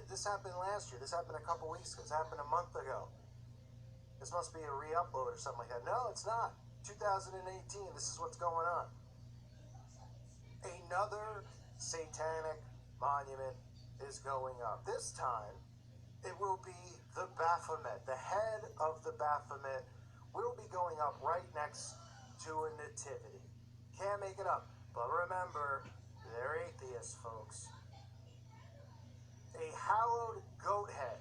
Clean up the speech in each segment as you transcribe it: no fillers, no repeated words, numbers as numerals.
this happened last year. This happened a couple weeks ago. This happened a month ago. This must be a re-upload or something like that. No, it's not. 2018, this is what's going on. Another satanic monument is going up. This time, it will be the Baphomet. The head of the Baphomet will be going up right next to a nativity. Can't make it up. But remember, they're atheists, folks. A hallowed goat head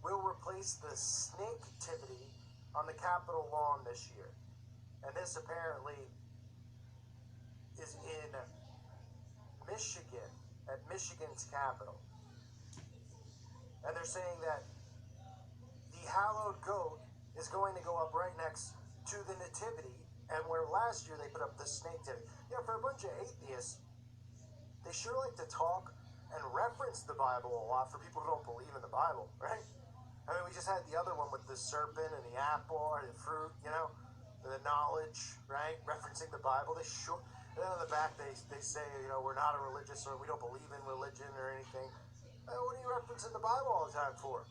will replace the snake nativity on the Capitol lawn this year. And this apparently is in Michigan, at Michigan's capital. And they're saying that the hallowed goat is going to go up right next to the nativity, and where last year they put up the snake nativity. You know, for a bunch of atheists, they sure like to talk and reference the Bible a lot for people who don't believe in the Bible, right? I mean, we just had the other one with the serpent and the apple or the fruit, you know, the knowledge, right? Referencing the Bible. They sure, and then on the back they say, you know, we're not a religious, or we don't believe in religion or anything. What are you referencing the Bible all the time for?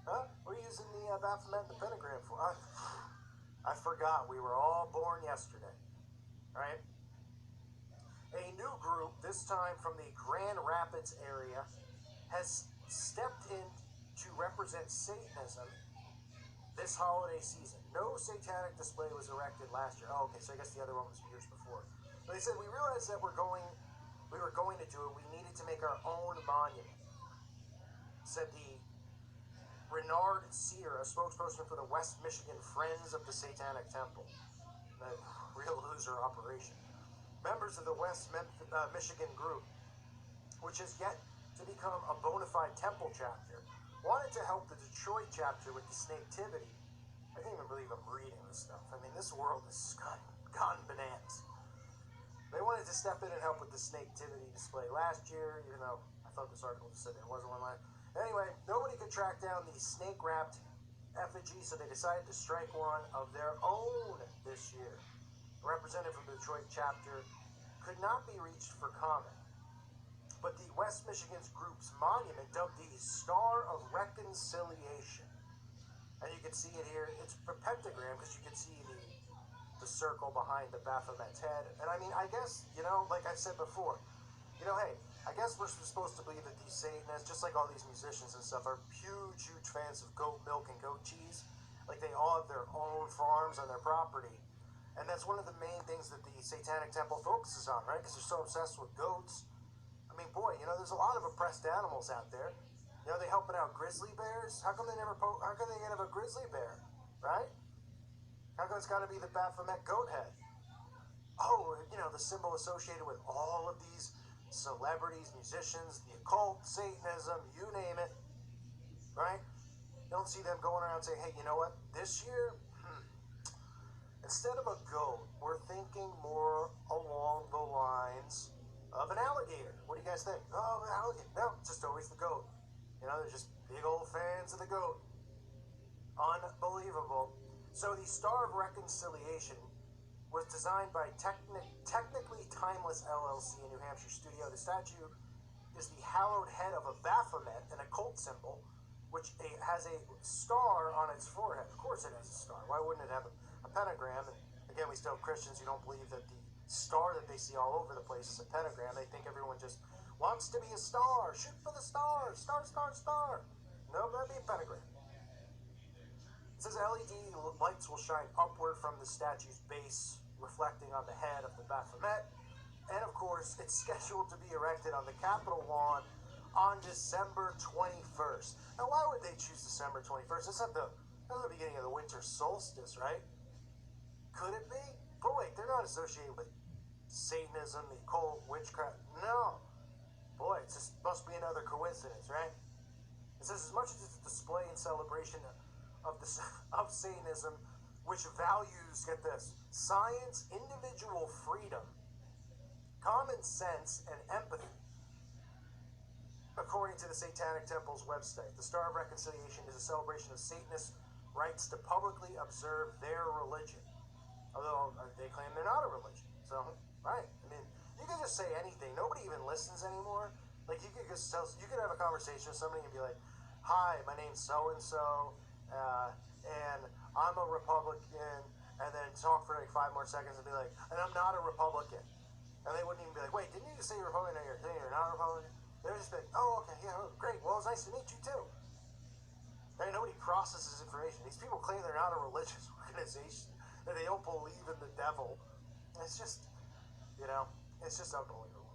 Huh? What are you using the Baphomet and the pentagram for? I forgot. We were all born yesterday, right? A new group, this time from the Grand Rapids area, has stepped in to represent Satanism this holiday season. No satanic display was erected last year. Oh, okay, so I guess the other one was years before. But they said, we realized that we were going to do it. We needed to make our own monument, said the Renard Sear, a spokesperson for the West Michigan Friends of the Satanic Temple. The real loser operation. Members of the West Michigan group, which has yet to become a bona fide temple chapter, wanted to help the Detroit chapter with the Snaketivity. I can't even believe I'm reading this stuff. I mean, this world has gone bananas. They wanted to step in and help with the Snaketivity display last year, even though I thought this article just said there wasn't one line. Anyway, nobody could track down the snake-wrapped effigy, so they decided to strike one of their own this year. A representative from the Detroit chapter could not be reached for comment. But the West Michigan's group's monument, dubbed the Star of Reconciliation, and you can see it here, it's a pentagram because you can see the circle behind the Baphomet's head. And I mean, I guess, you know, like I've said before, you know, hey, I guess we're supposed to believe that these Satanists, just like all these musicians and stuff, are huge fans of goat milk and goat cheese. Like they all have their own farms on their property. And that's one of the main things that the Satanic Temple focuses on, right? Because they're so obsessed with goats. I mean, boy, you know, there's a lot of oppressed animals out there. You know, they helping out grizzly bears. How come they never have a grizzly bear, right? How come it's got to be the Baphomet goat head? Oh, you know, the symbol associated with all of these celebrities, musicians, the occult, Satanism, you name it, right? You don't see them going around saying, hey, you know what? This year, instead of a goat, we're thinking more along the lines of an alligator. What do you guys think? Oh, an alligator. No, it's just always the goat. You know, they're just big old fans of the goat. Unbelievable. So the Star of Reconciliation was designed by Technically Timeless LLC in New Hampshire studio. The statue is the hallowed head of a Baphomet, an occult symbol, which has a star on its forehead. Of course it has a star. Why wouldn't it have a pentagram? And again, we still have Christians who don't believe that the star that they see all over the place is a pentagram. They think everyone just wants to be a star. Shoot for the star. Star, star, star. No, that'd be a pentagram. It says LED lights will shine upward from the statue's base, reflecting on the head of the Baphomet. And of course, it's scheduled to be erected on the Capitol lawn on December 21st. Now, why would they choose December 21st? That's the beginning of the winter solstice, right? Could it be? But wait, they're not associated with Satanism, the occult, witchcraft. No. Boy, it just must be another coincidence, right? It says, as much as it's a display and celebration of Satanism, which values, get this, science, individual freedom, common sense, and empathy. According to the Satanic Temple's website, the Star of Reconciliation is a celebration of Satanists' rights to publicly observe their religion. Although they claim they're not a religion. So, right. I mean, you can just say anything. Nobody even listens anymore. Like you could just tell, you could have a conversation with somebody and be like, "Hi, my name's so and so, and I'm a Republican," and then talk for like 5 more seconds and be like, "And I'm not a Republican," and they wouldn't even be like, "Wait, didn't you just say you're Republican? No, you're not a Republican." They would just be like, "Oh, okay, yeah, great. Well, it's nice to meet you too." Right? Nobody processes information. These people claim they're not a religious organization, that they don't believe in the devil. It's just, it's just unbelievable.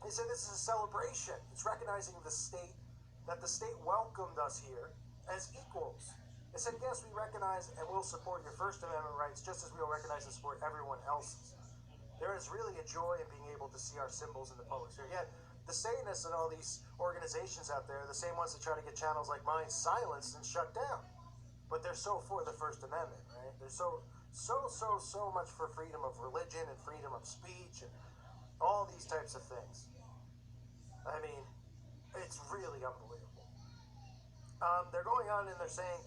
He said this is a celebration. It's recognizing that the state welcomed us here as equals. They said, yes, we recognize and will support your First Amendment rights just as we will recognize and support everyone else's. There is really a joy in being able to see our symbols in the public sphere. Yet, the Satanists and all these organizations out there are the same ones that try to get channels like mine silenced and shut down. But they're so for the First Amendment, right? They're so much for freedom of religion and freedom of speech and all these types of things. I mean, it's really unbelievable. They're going on and they're saying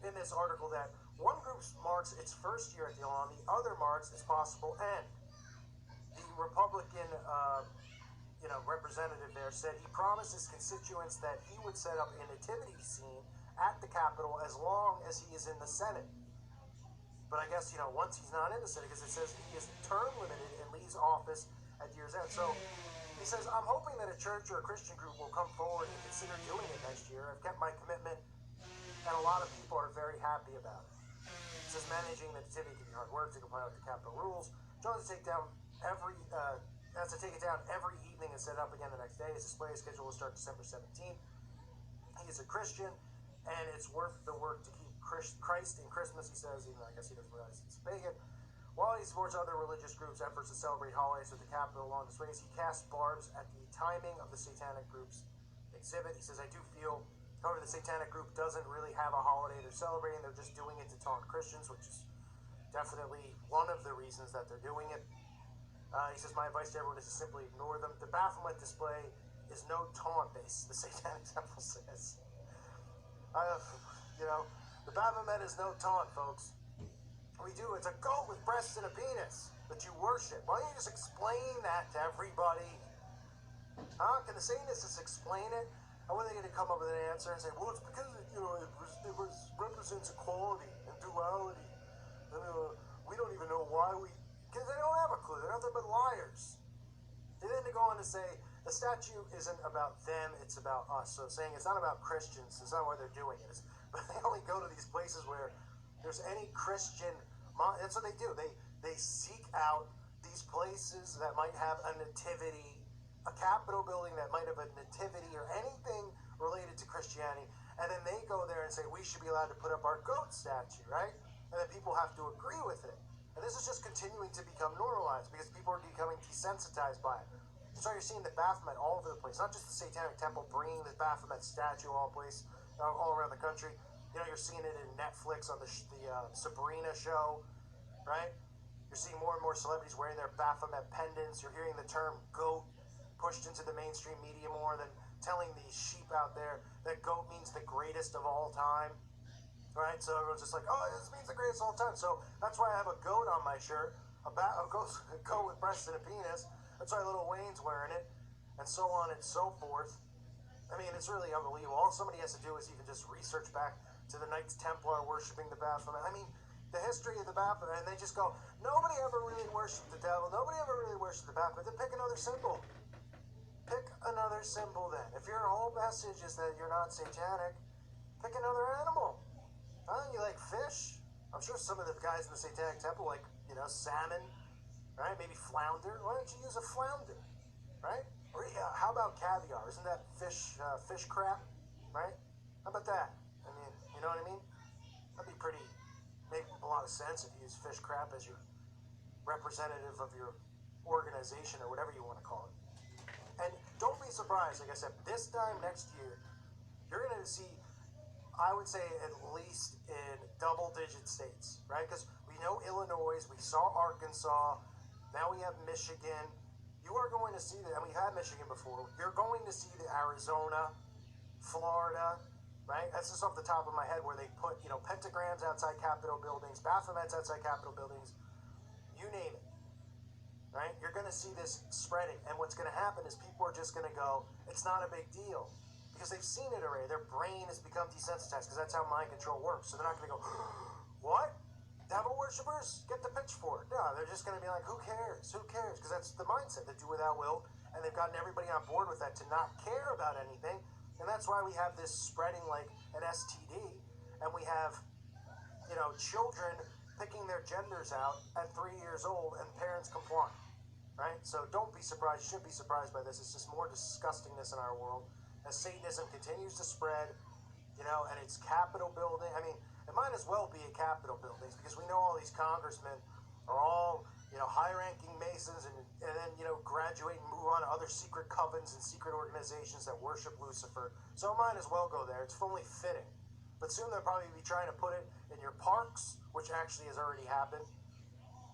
in this article that one group marks its first year at the alarm, the other marks its possible end. The Republican, representative there said he promised his constituents that he would set up a nativity scene at the Capitol as long as he is in the Senate. But I guess, once he's not in the Senate, because it says he is term limited and leaves office at year's end. So he says, I'm hoping that a church or a Christian group will come forward and consider doing it next year. I've kept my commitment, and a lot of people are very happy about it. He says managing the nativity can be hard work to comply with the Capitol rules. Jones has to take it down every evening and set it up again the next day. His display schedule will start December 17th. He is a Christian, and it's worth the work to keep Christ in Christmas, he says, even though I guess he doesn't realize it's pagan. While he supports other religious groups' efforts to celebrate holidays with the Capitol along its ways, he casts barbs at the timing of the Satanic group's exhibit. He says, I do feel, however, the Satanic group doesn't really have a holiday they're celebrating. They're just doing it to taunt Christians, which is definitely one of the reasons that they're doing it. He says, my advice to everyone is to simply ignore them. The Baphomet display is no taunt base, the Satanic Temple says. The Baphomet is no taunt, folks. It's a goat with breasts and a penis that you worship. Why don't you just explain that to everybody? Huh? Can the Satanists just explain it? How are they going to come up with an answer and say, well, it's because it represents equality and duality. And, we don't even know why because they don't have a clue. They're nothing but liars. And then they go on to say, the statue isn't about them, it's about us. So saying it's not about Christians, it's not why they're doing it. But they only go to these places where there's any Christian, that's what they do. They seek out these places that might have a nativity, a Capitol building that might have a nativity or anything related to Christianity, and then they go there and say, we should be allowed to put up our goat statue, right? And then people have to agree with it. And this is just continuing to become normalized because people are becoming desensitized by it. So you're seeing the Baphomet all over the place, not just the Satanic Temple bringing the Baphomet statue all around the country. You're seeing it in Netflix on the Sabrina show, right? You're seeing more and more celebrities wearing their Baphomet pendants. You're hearing the term goat pushed into the mainstream media more than telling these sheep out there that goat means the greatest of all time, right? So everyone's just like, oh, this means the greatest of all time. So that's why I have a goat on my shirt, a goat with breasts and a penis. That's why Little Wayne's wearing it, and so on and so forth. I mean, it's really unbelievable. All somebody has to do is even just research back to the Knights Templar worshiping the Baphomet. I mean, the history of the Baphomet, and they just go, nobody ever really worshipped the devil. Nobody ever really worshipped the Baphomet. Then pick another symbol. Pick another symbol then. If your whole message is that you're not satanic, pick another animal. You like fish? I'm sure some of the guys in the Satanic Temple like, salmon, right? Maybe flounder. Why don't you use a flounder, right? Or how about caviar? Isn't that fish crap, right? How about that? I mean, you know what I mean? That'd be make a lot of sense if you use fish crap as your representative of your organization or whatever you want to call it. And don't be surprised, like I said, this time next year, you're going to see, I would say, at least in double-digit states, right? Because we know Illinois, we saw Arkansas, now we have Michigan. You are going to see that, and we've had Michigan before. You're going to see the Arizona, Florida, right? That's just off the top of my head where they put, pentagrams outside Capitol buildings, Baphomets outside Capitol buildings, you name it. right? You're going to see this spreading, and what's going to happen is people are just going to go, it's not a big deal, because they've seen it already. Their brain has become desensitized, because that's how mind control works. So they're not going to go, what? Devil worshippers? Get the pitchfork. No, they're just going to be like, who cares? Who cares? Because that's the mindset, the do without will, and they've gotten everybody on board with that to not care about anything, and that's why we have this spreading like an STD, and we have, you know, children picking their genders out at 3 years old, and parents comply. Right? So don't be surprised. You shouldn't be surprised by this. It's just more disgustingness in our world as Satanism continues to spread, you know, and it's Capitol building. I mean, it might as well be a Capitol buildings, because we know all these congressmen are all, you know, high-ranking Masons, and then, you know, graduate and move on to other secret covens and secret organizations that worship Lucifer. So it might as well go there. It's only fitting. But soon they'll probably be trying to put it in your parks, which actually has already happened.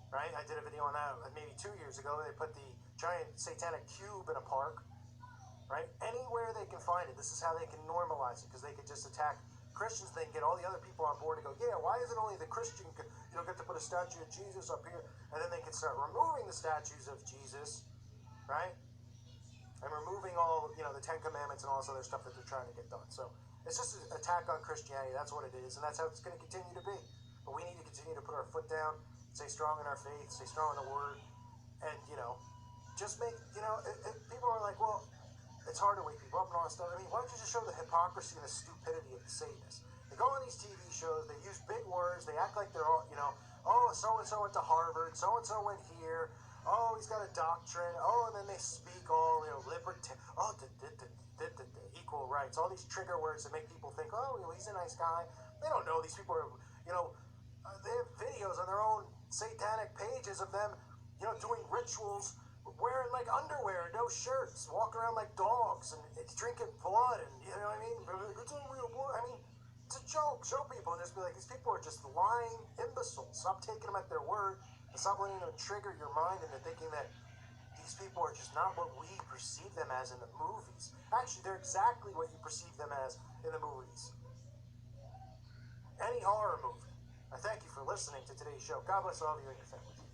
Right? I did a video on that maybe 2 years ago. They put the giant satanic cube in a park. Right? Anywhere they can find it. This is how they can normalize it, because they could just attack Christians. They can get all the other people on board and go, yeah, why is it only the Christian, you don't get to put a statue of Jesus up here? And then they can start removing the statues of Jesus, right? And removing all, you know, the Ten Commandments and all this other stuff that they're trying to get done. So it's just an attack on Christianity. That's what it is, and that's how it's going to continue to be. But we need to continue to put our foot down, stay strong in our faith, stay strong in the Word, and, you know, just make, you know, people are like, well, it's hard to wake people up and all that stuff. I mean, why don't you just show the hypocrisy and the stupidity of the Satanists? They go on these TV shows, they use big words, they act like they're all, you know, oh, so-and-so went to Harvard, so-and-so went here, oh, he's got a doctrine, oh, and then they speak all, you know, equal rights, all these trigger words that make people think, oh, you know, he's a nice guy. They don't know these people are, you know, they have videos on their own satanic pages of them, you know, doing rituals, wearing like underwear, no shirts, walking around like dogs, and it's drinking blood, and you know what I mean? It's unreal blood. I mean, it's a joke. Show people and just be like, these people are just lying imbeciles. Stop taking them at their word, and stop letting them trigger your mind into thinking that these people are just not what we perceive them as in the movies. Actually, they're exactly what you perceive them as in the movies. Any horror movie. I thank you for listening to today's show. God bless all of you and your families.